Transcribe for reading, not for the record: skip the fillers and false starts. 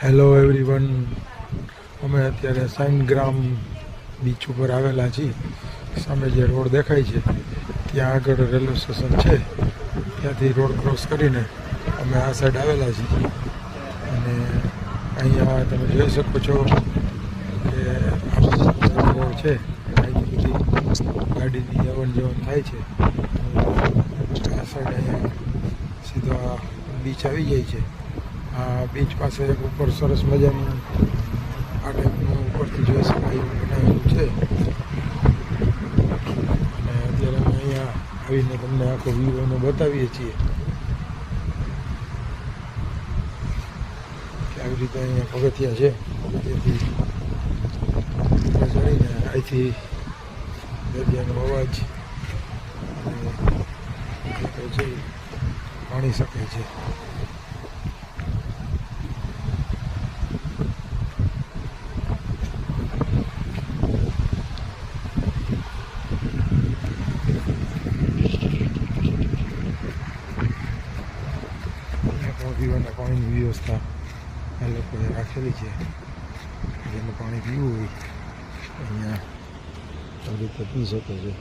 Hello everyone, અમે અત્યારે સાઈનગ્રામ beach ઉપર આવેલા છીએ. સામે જે રોડ દેખાય છે ત્યાં આગળ રેલવે સ્ટેશન છે. ત્યાંથી રોડ ક્રોસ કરીને અમે આ સાઈડ આવેલા છીએ અને અહીંયા તમે જોઈ શકો છો કે આ રોડ છે. અહીંથી બધી ગાડીની આવન જવન થાય છે. આ સાઈડ અહીંયા સીધો બીચ આવી જાય છે. આ બીચ પાસે એક ઉપર સરસ મજાનું આ ટાઈપનું ઉપરથી જોઈ શકાય એવું બનાવેલું છે. અને અત્યારે અમે અહીંયા આવીને તમને આખો વ્યૂ એનો બતાવીએ છીએ કે આવી રીતે અહીંયા પગથિયા છે. પગથિયાથી ચડીને અહીંથી દરિયાનો અવાજ અને છે માણી શકે છે. પીવાના પાણીની વ્યવસ્થા આ લોકોએ રાખેલી છે. જેને પાણી પીવું હોય અહીંયા આવી રીતે પી શકે છે.